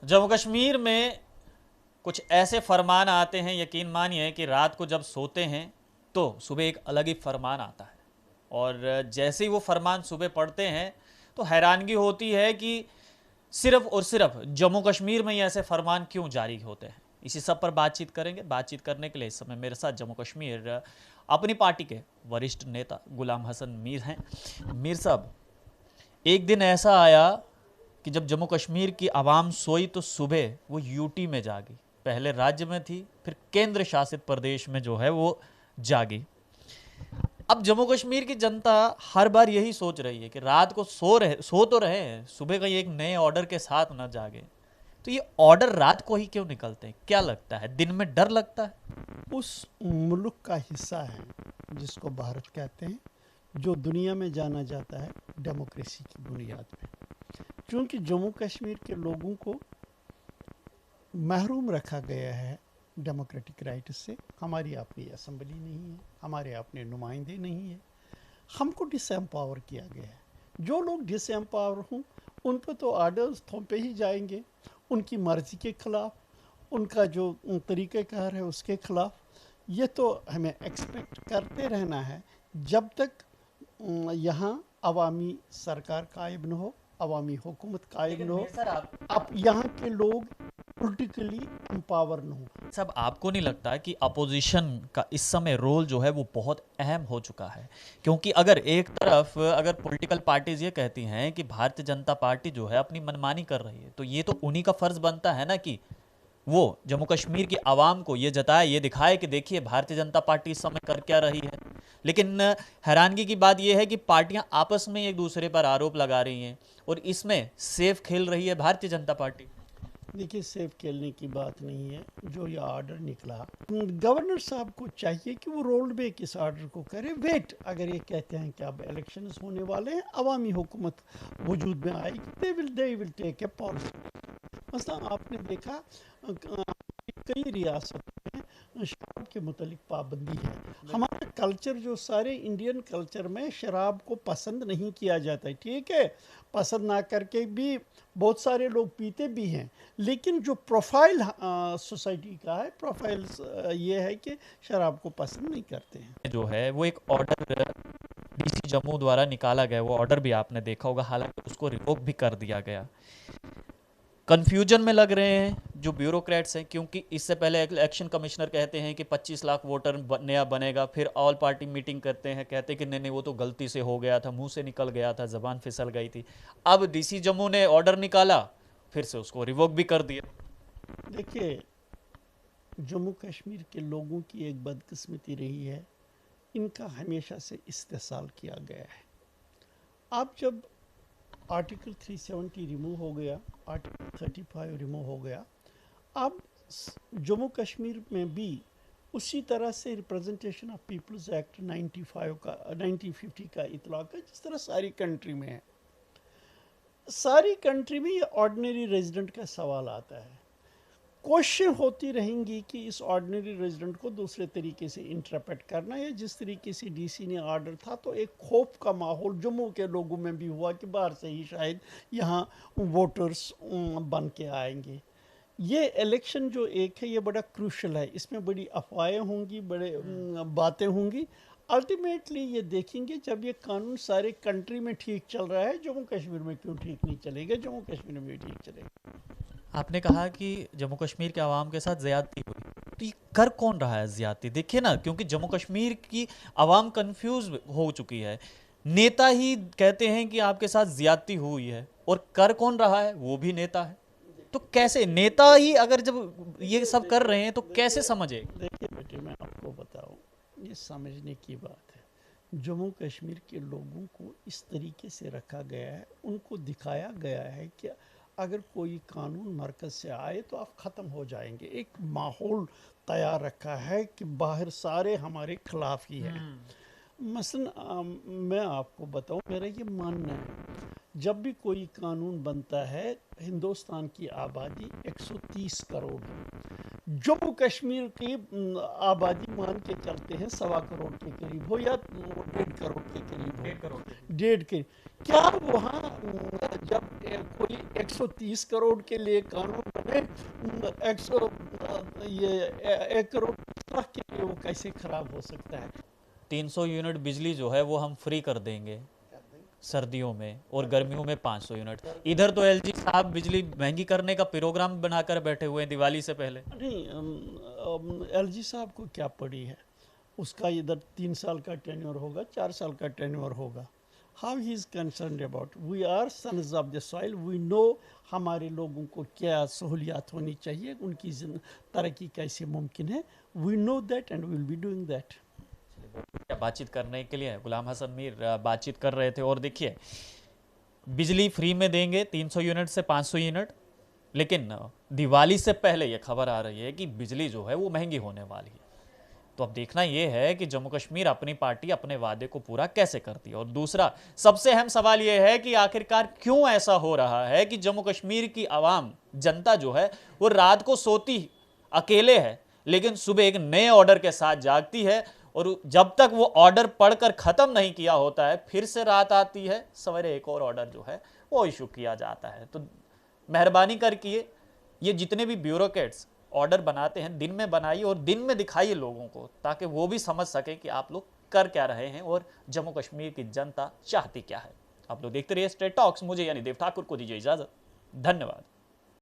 जम्मू कश्मीर में कुछ ऐसे फरमान आते हैं, यकीन मानिए कि रात को जब सोते हैं तो सुबह एक अलग ही फरमान आता है। और जैसे ही वो फरमान सुबह पढ़ते हैं तो हैरानगी होती है कि सिर्फ और सिर्फ जम्मू कश्मीर में ही ऐसे फरमान क्यों जारी होते हैं। इसी सब पर बातचीत करेंगे। बातचीत करने के लिए इस समय मेरे साथ जम्मू कश्मीर अपनी पार्टी के वरिष्ठ नेता गुलाम हसन मीर हैं। मीर साहब, एक दिन ऐसा आया कि जब जम्मू कश्मीर की आवाम सोई तो सुबह वो यूटी में जागी। पहले राज्य में थी, फिर केंद्र शासित प्रदेश में जो है वो जागी। अब जम्मू कश्मीर की जनता हर बार यही सोच रही है कि रात को सो तो रहे हैं, सुबह का एक नए ऑर्डर के साथ ना जागे। तो ये ऑर्डर रात को ही क्यों निकलते हैं? क्या लगता है, दिन में डर लगता है? उस मुल्क का हिस्सा है जिसको भारत कहते हैं, जो दुनिया में जाना जाता है डेमोक्रेसी की बुनियाद पे। क्योंकि जम्मू कश्मीर के लोगों को महरूम रखा गया है डेमोक्रेटिक राइट से। हमारी अपनी असम्बली नहीं है, हमारे अपने नुमाइंदे नहीं है, हमको डिसएम्पावर किया गया है। जो लोग डिसएम्पावर हों उन पर तो आर्डर्स थोपे ही जाएंगे, उनकी मर्जी के खिलाफ, उनका जो तरीक़ाकार है उसके खिलाफ। ये तो हमें एक्सपेक्ट करते रहना है जब तक यहाँ अवामी सरकार कायम न हो, अवामी हुकूमत कायम लेकिन न हो, मीर सर, आप अब यहाँ के लोग पॉलिटिकली एम्पावर न हो। सब आपको नहीं लगता कि अपोजिशन का इस समय रोल जो है वो बहुत अहम हो चुका है? क्योंकि अगर एक तरफ अगर पॉलिटिकल पार्टीज ये कहती हैं कि भारतीय जनता पार्टी जो है अपनी मनमानी कर रही है, तो ये तो उन्हीं का फर्ज बनता है ना कि वो जम्मू कश्मीर की आवाम को ये जताए, ये दिखाए कि देखिए भारतीय जनता पार्टी इस समय कर क्या रही है। लेकिन हैरानगी की बात यह है कि पार्टियां आपस में एक दूसरे पर आरोप लगा रही हैं और इसमें सेफ खेल रही है भारतीय जनता पार्टी। देखिए, सेफ खेलने की बात नहीं है। जो ये ऑर्डर निकला, गवर्नर साहब को चाहिए कि वो रोल बैक इस ऑर्डर को करे। वेट, अगर ये कहते हैं कि अब इलेक्शंस होने वाले हैं, अवामी हुकूमत वजूद में आएगी, they will take a policy. मसलन आपने देखा कई रियासतों में शराब के मुतलिक पाबंदी है। हमारा कल्चर, जो सारे इंडियन कल्चर में शराब को पसंद नहीं किया जाता है, ठीक है, पसंद ना करके भी बहुत सारे लोग पीते भी हैं, लेकिन जो प्रोफाइल सोसाइटी का है, प्रोफाइल ये है कि शराब को पसंद नहीं करते हैं। जो है वो एक ऑर्डर डीसी जम्मू द्वारा निकाला गया, वो ऑर्डर भी आपने देखा होगा, हालांकि उसको रिवोक भी कर दिया गया। कंफ्यूजन में लग रहे हैं जो ब्यूरोक्रेट्स हैं, क्योंकि इससे पहले इलेक्शन कमिश्नर कहते हैं कि 25 लाख वोटर नया बनेगा, फिर ऑल पार्टी मीटिंग करते हैं, कहते हैं कि नहीं नहीं वो तो गलती से हो गया था, मुंह से निकल गया था, जबान फिसल गई थी। अब डीसी जम्मू ने ऑर्डर निकाला, फिर से उसको रिवोक भी कर दिया। देखिए, जम्मू कश्मीर के लोगों की एक बदकिस्मती रही है, इनका हमेशा से इस्तेसाल किया गया है। अब जब आर्टिकल 370 रिमूव हो गया, आर्टिकल 35 रिमूव हो गया, अब जम्मू कश्मीर में भी उसी तरह से रिप्रेजेंटेशन ऑफ पीपल्स एक्ट 1950 का इतलाक है, जिस तरह सारी कंट्री में है। सारी कंट्री में ये ऑर्डिनरी रेजिडेंट का सवाल आता है। कोशिश होती रहेंगी कि इस ऑर्डिनरी रेजिडेंट को दूसरे तरीके से इंटरप्रेट करना, या जिस तरीके से डीसी ने ऑर्डर था, तो एक खौफ का माहौल जम्मू के लोगों में भी हुआ कि बाहर से ही शायद यहाँ वोटर्स बन के आएंगे। ये इलेक्शन जो एक है, ये बड़ा क्रूशल है, इसमें बड़ी अफवाहें होंगी, बड़े बातें होंगी। अल्टीमेटली ये देखेंगे जब ये कानून सारे कंट्री में ठीक चल रहा है, जम्मू कश्मीर में क्यों ठीक नहीं चलेगा, जम्मू कश्मीर में भी ठीक चलेगा। आपने कहा कि जम्मू कश्मीर के आवाम के साथ ज्यादती हुई, तो ये कर कौन रहा है ज्यादती? देखिए ना, क्योंकि जम्मू कश्मीर की आवाम कंफ्यूज हो चुकी है। नेता ही कहते हैं कि आपके साथ ज्यादती हुई है, और कर कौन रहा है? वो भी नेता है। तो कैसे नेता ही अगर जब ये सब कर रहे हैं तो कैसे समझे? देखिए बेटे, मैं आपको बताऊं, ये समझने की बात है। जम्मू कश्मीर के लोगों को इस तरीके से रखा गया है, उनको दिखाया गया है कि अगर कोई कानून मरकज़ से आए तो आप ख़त्म हो जाएंगे। एक माहौल तैयार रखा है कि बाहर सारे हमारे खिलाफ ही हैं। मसलन मैं आपको बताऊं, मेरा ये मानना है, जब भी कोई कानून बनता है, हिंदुस्तान की आबादी 130 करोड़ है। जम्मू कश्मीर की आबादी मान के चलते हैं 1.25 करोड़ के करीब हो या 1.5 करोड़ के करीब हो, 1.5 के। क्या वहाँ जब कोई 130 करोड़ के लिए कानून बने, 1 करोड़ के लिए वो कैसे खराब हो सकता है? 300 यूनिट बिजली जो है वो हम फ्री कर देंगे सर्दियों में, और गर्मियों में 500 यूनिट। इधर तो एलजी साहब बिजली महंगी करने का प्रोग्राम बनाकर बैठे हुए हैं दिवाली से पहले। नहीं, एलजी साहब को क्या पड़ी है? उसका इधर 3 साल का टेन्योर होगा, 4 साल का टेन्योर होगा। How he is concern about, we are sons of the soil, we know हमारे लोगों को क्या सहूलियात होनी चाहिए, उनकी तरक्की कैसे मुमकिन है। We know that and will be doing that. बातचीत करने के लिए गुलाम हसन मीर बातचीत कर रहे थे। और देखिए, बिजली फ्री में देंगे 300 यूनिट से 500 यूनिट, लेकिन दिवाली से पहले ये खबर आ रही है कि बिजली जो है वो महंगी होने वाली है। तो अब देखना यह है कि जम्मू कश्मीर अपनी पार्टी अपने वादे को पूरा कैसे करती है। और दूसरा सबसे अहम सवाल यह है कि आखिरकार क्यों ऐसा हो रहा है कि जम्मू कश्मीर की आवाम, जनता जो है वो रात को सोती अकेले है, लेकिन सुबह एक नए ऑर्डर के साथ जागती है, और जब तक वो ऑर्डर पढ़कर खत्म नहीं किया होता है फिर से रात आती है, सवेरे एक और ऑर्डर जो है वो इशू किया जाता है। तो मेहरबानी करके ये जितने भी ब्यूरोक्रेट्स ऑर्डर बनाते हैं दिन में बनाइए और दिन में दिखाइए लोगों को, ताकि वो भी समझ सके कि आप लोग कर क्या रहे हैं और जम्मू कश्मीर की जनता चाहती क्या है। आप लोग देखते रहिए स्ट्रेट टॉक्स। मुझे यानी देव ठाकुर को दीजिए इजाजत। धन्यवाद।